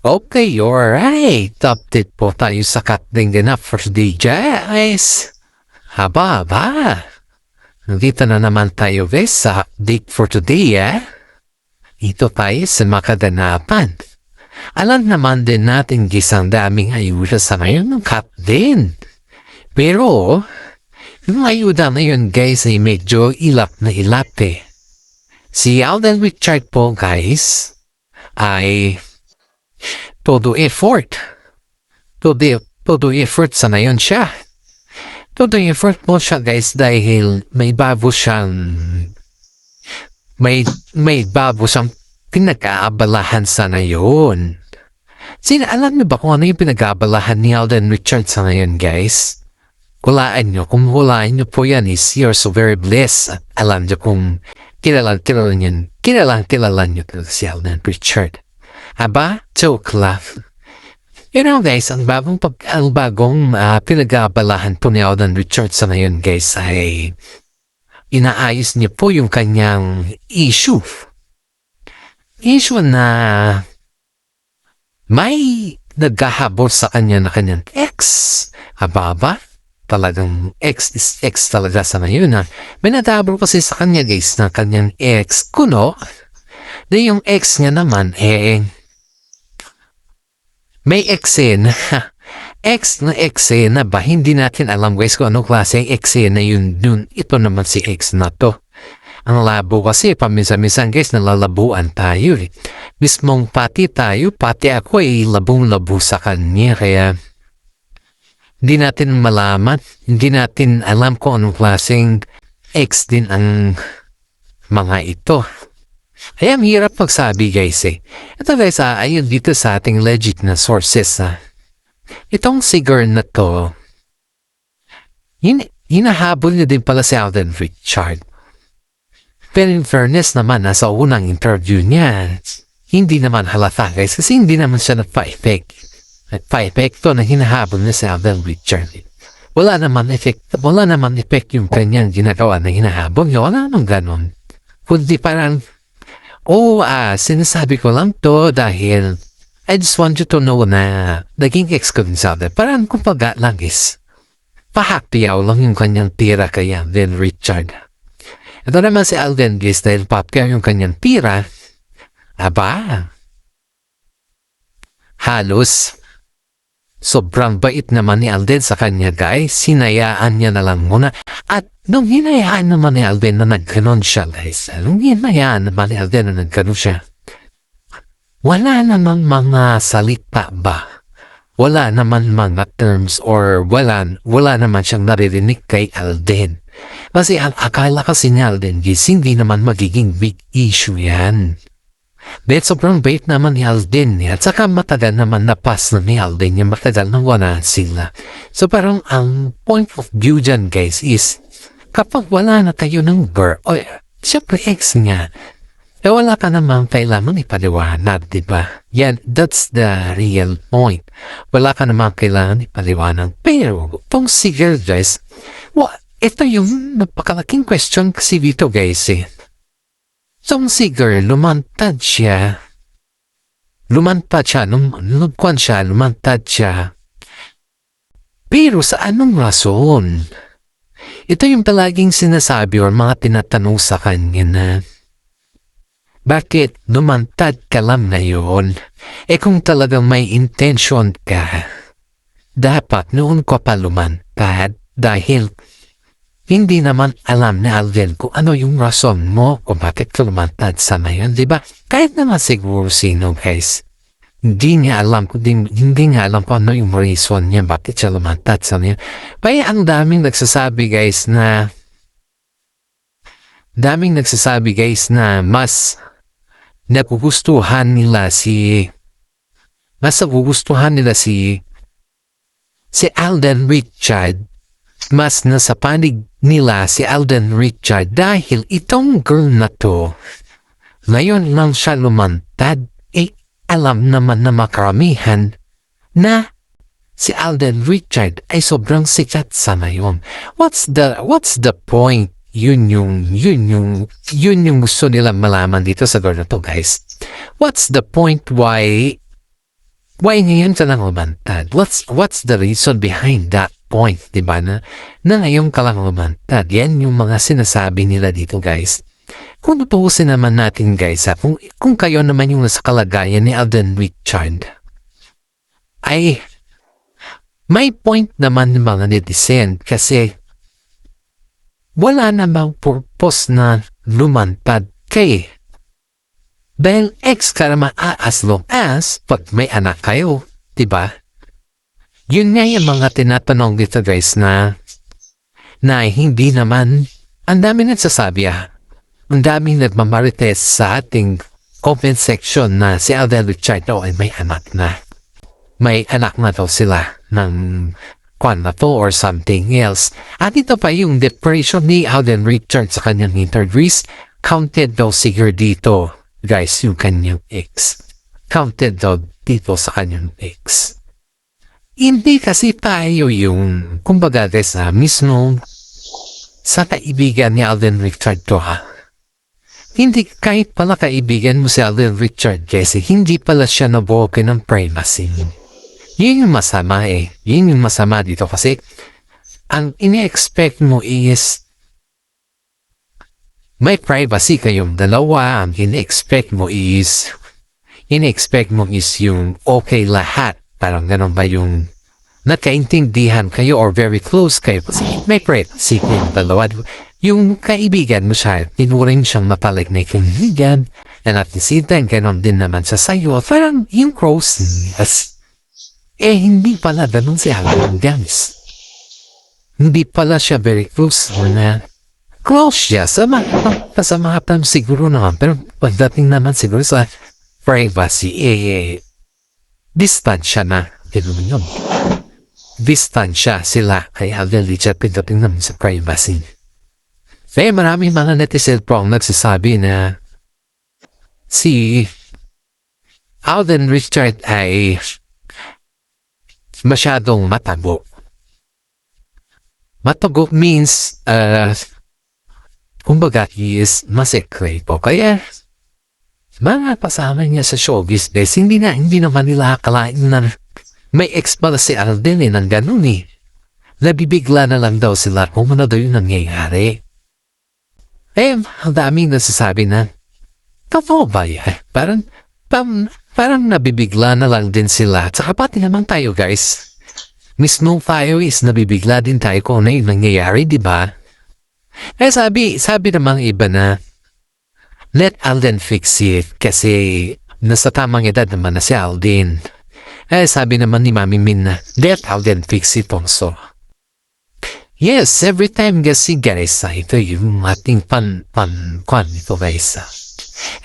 Okay, alright. Update po tayo sa Cutting Din Up for today, guys. Haba. Nandito na naman tayo, guys, sa update for today, Ito tayo sa makaganapan. Alam naman din natin, guys, ang daming ayuda sa ngayon ng cut din. Pero, yung ayuda na yun, guys, ay medyo ilap na ilap, Si Alden Richard po, guys, ay todo effort sa ngayon siya. Todo effort mo siya, guys, dahil may bago siyang pinag-aabalahan sa ngayon. Alam niyo ba kung ano yung pinag-aabalahan ni Alden Richard sa ngayon, guys? Kung hulaan niyo po yan, is you're so very blessed. At alam niyo kung kilalang niyo si Alden Richard. Aba, joke lang. Guys, ang bagong pinag-aabalahan po ni Alden Richard sa ngayon, guys, ay inaayos niya po yung kanyang issue. Issue na may naghahabol sa kanya na kanyang ex. Aba, talagang ex is ex talaga sa ngayon, May naghahabol kasi sa kanya, guys, na kanyang ex, kuno. Na yung ex niya naman, may eksena. Eksena ba? Hindi natin alam, guys, kung anong klase eksena yun. Ito naman si ex na to. Ang labo kasi, paminsan-minsan, guys, nalalabuan tayo. Mismong pati ako ay labong-labo sa kanya. Kaya, hindi natin malaman, hindi natin alam kung anong klaseng ex din ang mga ito. Kaya ang hirap magsabi, guys, Ito, guys, ayun dito sa ating legit na sources, Itong si girl na to, hinahabol niya din pala si Alden Richard. Pero in fairness naman, sa unang interview niya, hindi naman halata, guys, kasi hindi naman siya nagpa-epekto na hinahabol niya si Alden Richard. Wala naman effect yung kanyang ginagawa na hinahabol niya. Wala namang ganon. Kundi parang, sinasabi ko lang to dahil I just want you to know na naging ex ko din sa atin. Parang kumbaga lang, guys, pahaktiyaw lang yung kanyang tira kay Alden Richard. Ito naman si Alden, guys, dahil papkaya yung kanyang tira, halos sobrang bait naman ni Alden sa kanya, guys. Hinayaan niya na lang muna. At nung hinayaan naman ni Alden na nagganon siya, guys, wala naman mga salita ba? Wala naman mga terms or wala naman siyang naririnig kay Alden. Kasi akala kasi ni Alden, guys, hindi naman magiging big issue yan. But sobrang bait naman ni Alden at saka matagal naman na-pass na ni Alden yung matagal na wala sila. So parang ang point of view dyan, guys, is kapag wala na tayo ng girl, syempre ex niya, wala ka naman kailangan ipaliwanag, diba? Yan, that's the real point. Wala ka naman kailangan ipaliwanag. Pero, itong si girl, guys, ito yung napakalaking question kasi dito, guys, Itong si girl, lumantad siya. Pero sa anong rason? Ito yung palaging sinasabi or mga tinatanong sa kanya na, bakit lumantad ka lang ngayon? Kung talagang may intention ka, dapat noon ka pa lumantad dahil hindi naman alam ni Alden kung ano yung rason mo kung bakit ka lumantad sa ngayon, diba? Kahit naman siguro sino, guys, hindi nga alam kung ano yung reason niya bakit siya lumantad sa ngayon. Kaya ang daming nagsasabi, guys, na mas nagugustuhan nila si Alden Richard, mas nasa panig nila si Alden Richard dahil itong girl na to, ngayon lang siya lumantad, alam naman na makaramihan na si Alden Richard ay sobrang sikat sa ngayon. What's the point? Yun yung gusto nilang malaman dito sa girl na to, guys. What's the point why Why ngayon ka lang lumantad? What's the reason behind that point, diba na ngayon ka lang lumantad? Yan yung mga sinasabi nila dito, guys. Kung tutuusin naman natin, guys, kung kayo naman yung nasa kalagayan ni Alden Richard, ay may point naman ng mga netizen kasi wala namang purpose na lumantad kay dahil ex ka naman as long as pag may anak kayo, diba? Yun nga yung mga tinatanong dito, guys, na hindi naman ang dami nagsasabi ang daming nagmamarites sa ating comment section na si Alden Richard daw ay may anak na. May anak na daw sila ng kwan na to or something else. At ito pa yung depression ni Alden Richard sa kanyang interviews. Counted daw siguro dito, guys, yung kanyang ex. Counted daw dito sa kanyang ex. Hindi kasi tayo yung, kumbaga, mismo sa kaibigan ni Alden Richard to Hindi kahit pala kaibigan mo si Alden Richard kasi hindi pala siya nabukin ng privacy. Yun yung masama Yun yung masama dito kasi ang ini-expect mo is may privacy kayong dalawa. Ang ini-expect mo is yung okay lahat. Parang ganun ba yung nagkaintindihan kayo or very close kayo kasi may privacy kayong dalawa. Yung kaibigan mo siya, tinuring siyang mapalik na kaibigan and at the same time, ganun din naman siya sa'yo. Parang yung closeness. Hindi pala ganun si Alden, guys. Hindi pala siya very close na close siya sa mga time siguro naman. Pero pagdating naman siguro sa privacy, distansya na. Yun. Distansya sila kay Alden Richard pagdating naman sa privacy. Kaya maraming mga netizen po ang nagsasabi na si Alden Richard ay masyadong matago. Matago means, kumbaga, he is masekre po. Kaya, mga kasama niya sa showbiz days, hindi naman nila akalain na may ex pala si Alden ng ganun Nabibigla na lang daw sila kung ano daw yung nangyayari. Ang daming nasasabi na, totoo ba yan? Parang nabibigla na lang din sila. At saka pati naman tayo, guys. Mismo tayo is nabibigla din tayo kung ano yung nangyayari, di ba? Sabi namang iba na, let Alden fix it kasi nasa tamang edad naman na si Alden. Sabi naman ni Mami Min na, let Alden fix it also. Yes, every time kasi guys, ito yung ating kwan ito guys.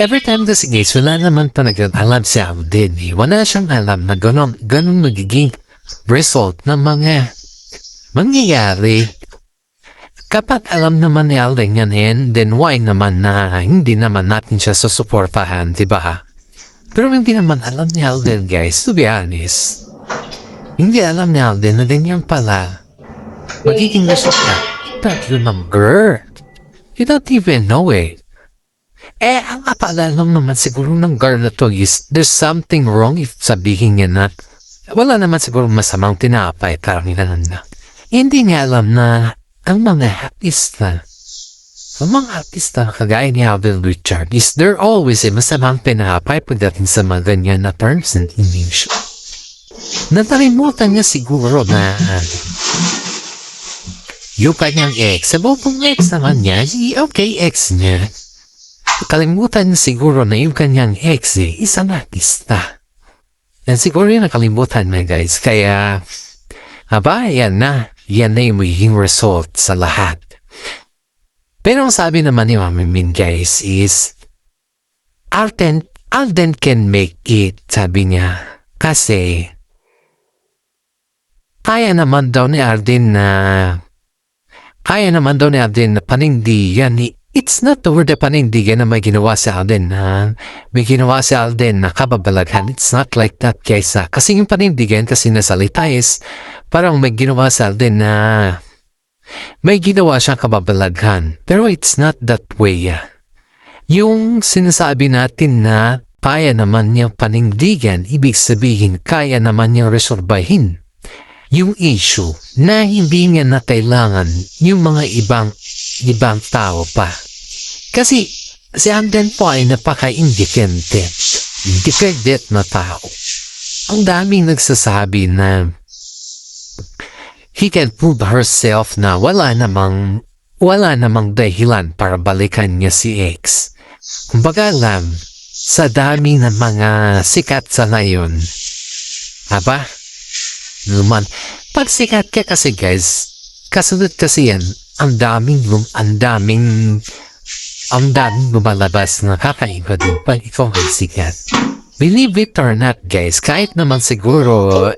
Every time kasi guys, wala naman talaga alam si Alden. Wala siyang alam na ganun magiging result ng mga mangyayari. Kapag alam naman ni Alden yan, then why naman na hindi naman natin siya susuportahan, diba? Pero hindi naman alam ni Alden, guys, to be honest. Hindi alam ni Alden na din yan pala. Magiging result na. You don't remember. You don't even know it. Ang akala lang naman siguro ng girl na to is there's something wrong if sabihin niya na wala naman siguro masamang tinapay karamihan na. Hindi niya alam na ang mga artista kagaya ni Alden Richard is there always masamang tinapay pagdating sa mga ganyan na terms and English. Natalimutan niya siguro na yung kanyang ex. Sabaw kung ex naman niya, okay ex niya. Kalimutan niya siguro na yung kanyang ex isang artista. And siguro yung nakalimutan mo guys. Kaya, yan na yung magiging result sa lahat. Pero ang sabi naman ni Mami Min guys is, Alden can make it, sabi niya. Kasi, kaya naman daw ni Alden na panindigan ni it's not the word na panindigan na may ginawa si Alden na kababalaghan. It's not like that guys. Kasi yung panindigan kasi nasalita is parang may ginawa si Alden na may ginawa siyang kababalaghan. Pero it's not that way. Yung sinasabi natin na kaya naman niyang panindigan, ibig sabihin kaya naman niyang resolbahin yung issue na hindi niya na kailangan yung mga ibang tao pa. Kasi si Alden po ay napaka-independent na tao. Ang daming nagsasabi na he can prove herself na wala namang dahilan para balikan niya si X. Kumbaga lang, sa dami ng mga sikat sa ngayon, aba, naman, pag sikat ka kasi guys, kasunod kasi yan, ang daming lumalabas na kakaiba din pag ikaw ay sikat. Believe it or not guys, kahit naman siguro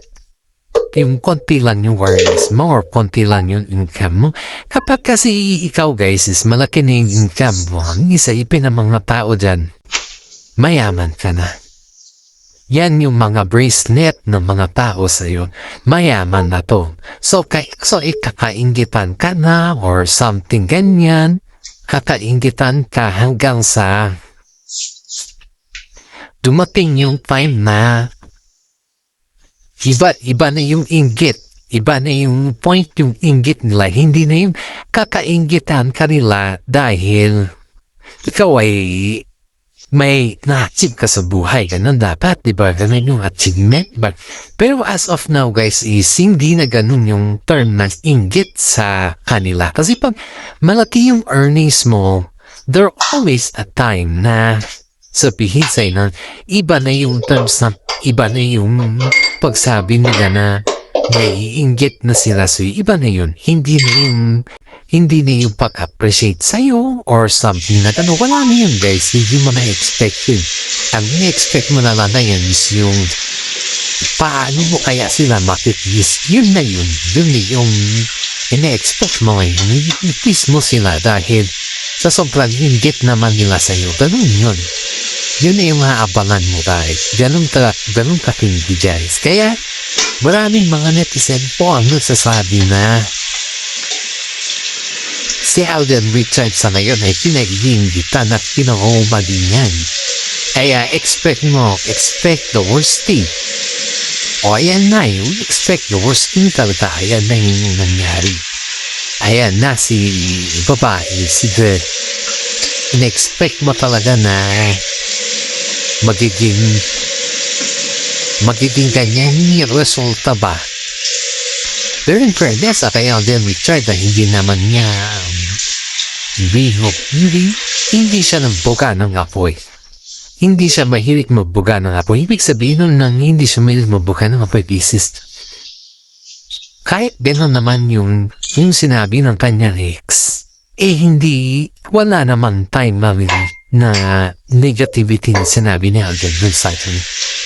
yung konti lang yung awareness mo or konti lang yung income mo, kapag kasi ikaw guys is malaki na yung income mo, ang isipin ng mga tao dyan, mayaman ka na. Yan yung mga bracelet ng mga tao sa'yo, mayaman na to. So ikakaingitan ka na or something ganyan, kakaingitan ka hanggang sa dumating yung time na iba na yung inggit, iba na yung point yung inggit nila, hindi na yung kakaingitan ka nila dahil ikaw ay may na-achieve ka sa buhay, ganun dapat, diba? Ganun yung achievement. Pero as of now, guys, is hindi na ganun yung term ng inggit sa kanila. Kasi pag malaki yung earnings mo, there always a time na sabihin sa'yo na iba na yung terms na, iba na yung pagsabi nila na may inggit na sila sa'yo. Iba na yun. Hindi na yung pag-appreciate sa'yo or something na gano'n. Wala na yun guys, hindi mo na-expect yun. Ang na-expect mo na lang na yun is yung paano mo kaya sila matitiis. Yun na yun. Yun na yung ina-expect mo ngayon. Itis mo sila dahil sa sobrang inggit naman nila sa'yo. Ganun yun. Yun na yung maabangan mo guys. Ganun katindi guys. Kaya maraming mga netizen po ang nagsasabi na si Alden Richards sa ngayon ay pinag-iingitan at pinangunguma din yan. Kaya expect the worst thing. O ayan na, you expect the worst thing talaga. Ayan na yung nangyari. Ayan na si babae, si girl. In-expect mo talaga na magiging ganyan yung resulta ba? Pero in fairness, kay Alden Richards na hindi naman niya hindi siya nagbuga ng apoy. Hindi siya mahilig magbuga ng apoy. Ibig sabihin nun nang hindi siya mahilig magbuga ng apoy basis. Kahit gano'n naman yung sinabi ng kanyang ex, wala naman time na negativity na sinabi ni Alden Richards.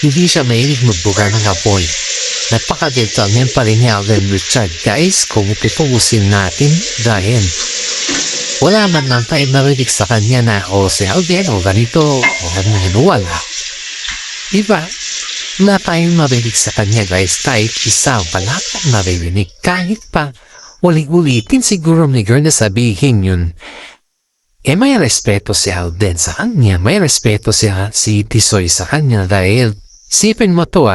Hindi siya mahilig magbuga ng apoy. Napaka-detail niyan pa rin ni Alden Richards. Guys, kung ipupusin natin dahil wala man lang tayo narinig sa kanya na si Alden o ganito o wala. Diba? Wala tayong narinig sa kanya guys. Kahit isa wala tayong narinig. Kahit pa ulit-ulitin siguro ni girl na sabihin yun. May respeto si Alden sa kanya. May respeto si Tisoy sa kanya dahil sipin mo to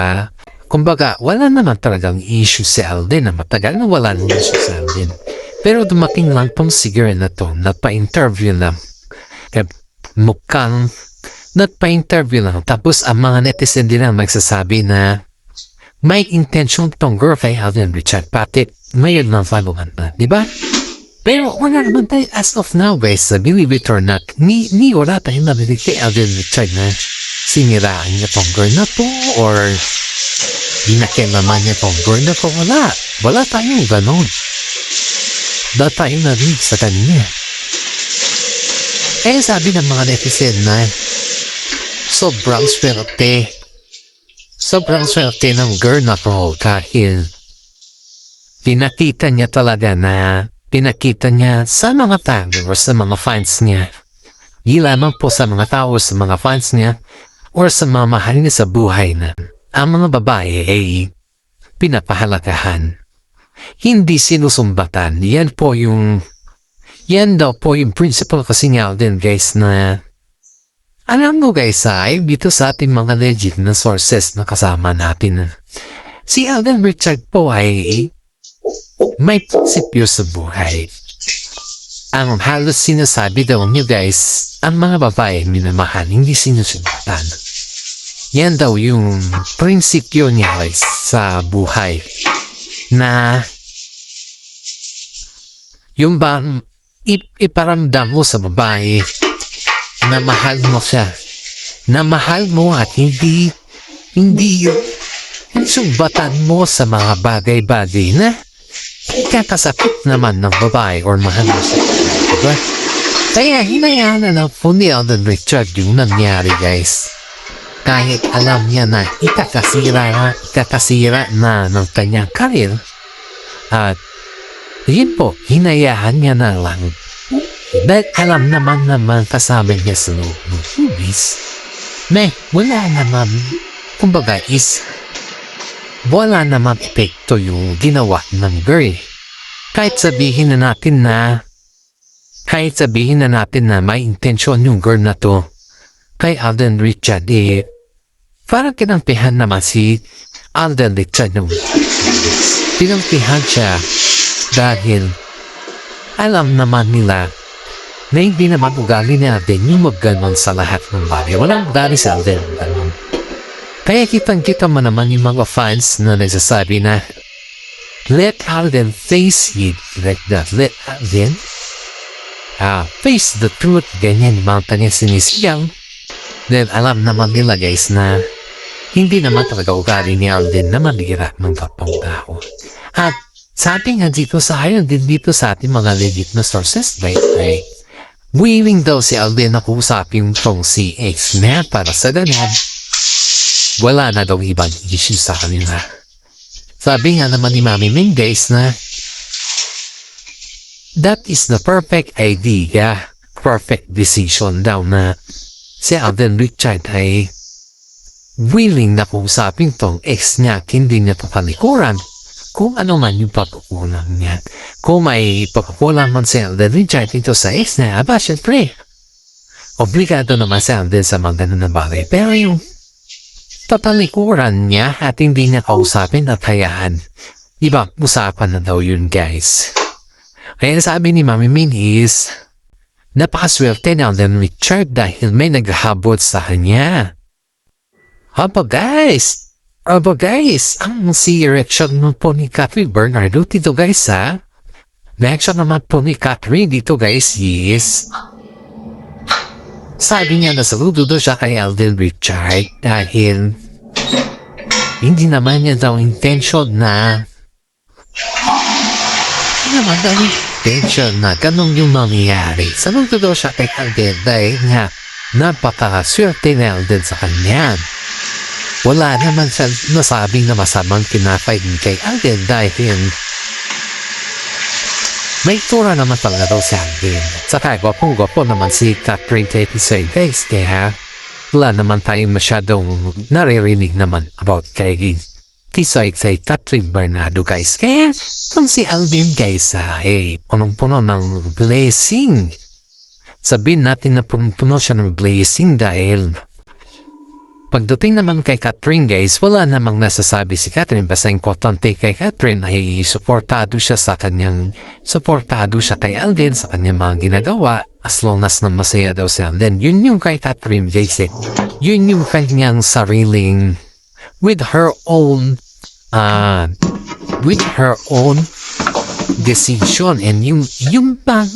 kumbaga, wala naman talagang issue si Alden na matagal na wala nang issue si Alden. Pero dumating lang tong si girl na to, nagpa-interview lang. Mukhang nagpa-interview lang. Tapos ang mga netizen din ang magsasabi na may intention tong girl kay Alden Richards. Pati mayroon ng follow-up na, di ba? Pero wala naman tayo as of now guys, believe it or not, ni wala tayong narinig kay Alden Richards na siniraan niya tong girl na to or naman niya tong girl na to. Wala tayong ganon. Wala tayong narinig sa kanya. Kaya sabi ng mga netizen na sobrang swerte ng girl na to dahil pinakita niya sa mga tao o sa mga fans niya. Di lamang po sa mga tao sa mga fans niya o sa mga mahal niya sa buhay na ang mga babae ay pinapahalagahan. Hindi sinusumbatan. Yan daw po yung principle kasi ni Alden guys na Alam mo guys ay dito sa ating mga legit na sources na kasama natin. Si Alden Richard po ay may prinsipyo sa buhay. Ang halos sinasabi daw niyo guys, ang mga babae minamahal hindi sinusundan. Yan daw yung prinsipyo niya guys sa buhay. Na yung bang iparamdam mo sa babae na mahal mo siya. Na mahal mo at hindi yung sumbatan mo sa mga bagay-bagay na kakasakit naman ng babae or mahal mo siya. Diba? Kaya hinayaan na lang po ni Alden Richard yung nangyari guys. Kahit alam niya na ikakasira na ng kanyang karir. At yun po, hinayaan niya na lang. Dahil alam naman kasama niya sa loob ng movies. Wala naman. Kumbaga wala naman epekto yung ginawa ng girl. Kahit sabihin na natin na may intensyon yung girl na to kay Alden Richard parang kinampihan naman si Alden Richard ng kinampihan siya dahil alam naman nila na hindi naman ugali natin yung magganon sa lahat ng bagay. Walang ugali sa Alden. Kaya kitang-kita mo naman yung mga fans na nagsasabi na let Alden face it like that. Let Alden face the truth. Ganyan yung mga kanya sinisigaw. Then alam naman nila guys na hindi naman talaga ugali ni Alden na malira ng kapang tao. At sabi nga dito sa ayon din dito sa ating mga legit na sources ay willing daw si Alden na kusapin tong si ex na para sa ganyan. Wala na daw ibang issue sa kanila. Sabi nga naman ni Mami Mendez na that is the perfect idea, perfect decision daw na si Alden Richard ay willing na kusapin tong ex niya at hindi niya papalikuran kung ano man yung pagkukulang niya. Kung may pagkukulang man si Alden Richard ito sa ex niya, syempre, obligado naman si Alden sa mga ganun na bagay. Pero yung papalikuran niya at hindi niya kausapin at hayaan, ibang usapan na daw yun guys. Kaya sabi ni Mami Min is napakaswerte ni Alden Richard dahil may naghahabot sa kanya. Aba guys, ang si reaction nun po ni Catherine Bernardo dito guys ha. Reaction naman po ni Catherine dito guys is sabi niya na saludo daw siya kay Alden Richard dahil hindi naman niya daw intention na ganun yung mangyayari. Saludo daw siya kay Alden dahil nga napakaswerte ni Alden sa kanya. Wala naman siya nasabing na masamang kinafay kay Alden dahil may tura naman talaga daw si Alden. Saka gwapo naman si Catherine Tetisoy guys. Kaya wala naman tayong masyadong naririnig naman about kay Tisoy kay Catherine Bernardo guys. Kaya kung si Alden guys punong-puno ng blessing. Sabihin natin na punong-puno siya ng blessing dahil pagdating naman kay Catherine guys, wala namang nasasabi si Catherine. Basta importante kay Catherine ay supportado siya kay Alden sa kanyang mga ginagawa as long as na masaya daw si Alden. Yun yung kay Catherine guys yun yung kanyang sariling with her own decision. And yung bang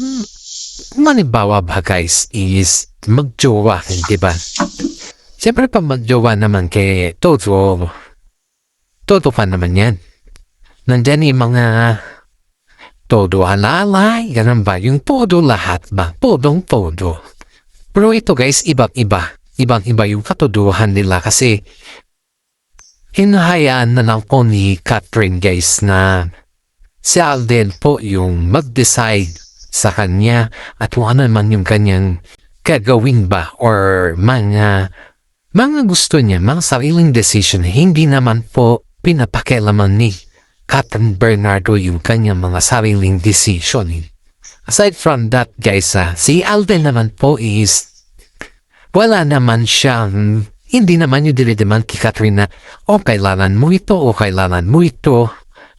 manibawa ba guys is magjowa, diba? Siyempre pag magjowa naman kay Toto pa naman yan. Nandyan yung mga todo halalay, ganun ba? Yung todo lahat ba? Podong-podo. Pero ito guys, ibang-iba yung katodohan nila kasi hinahayaan na lang po ni Catherine guys na si Alden po yung mag-decide sa kanya at kung ano naman yung kanyang gagawin ba or mga gusto niya, mga sariling decision, hindi naman po pinapakialaman ni Catherine Bernardo yung kanyang mga sariling decision. Aside from that guys, si Alden naman po is wala naman siyang, hindi naman yung dinideman kay Catherine na, kailangan mo ito, kailangan mo ito.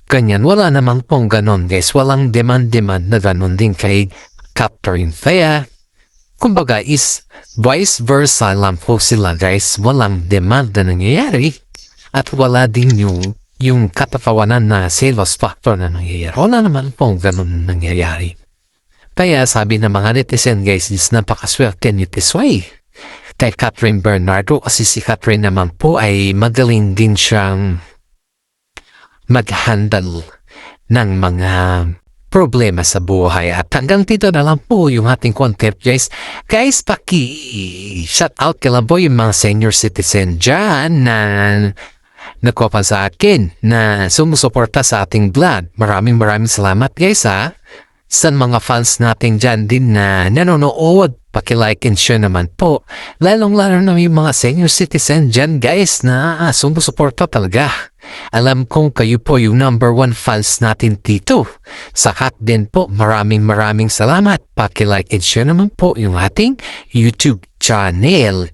Ganyan, wala naman pong ganon guys. Walang demand-demand na ganon din kay Catherine. Kaya, kumbaga is vice versa lang po sila guys. Walang demand na nangyayari at wala din yung katapawanan na sales factor na nangyayari. Wala naman pong ganon nangyayari. Kaya sabi ng mga netizen guys is napakaswerte ni Tisway kay Catherine Bernardo kasi si Catherine naman po ay magaling din siyang mag-handle ng mga problema sa buhay. At hanggang dito na lang po yung ating content guys. Guys, shout out ka lang po yung mga senior citizen dyan na nagkopa sa akin na sumusuporta sa ating vlog. Maraming salamat guys ha. Sa mga fans natin dyan din na nanonood, paki-like and share naman po. Lalong-lalo na yung mga senior citizen dyan guys na sumusuporta talaga. Alam kong kayo po yung number 1 fans natin dito. Sakat din po, maraming salamat. Paki-like and share naman po yung ating YouTube channel.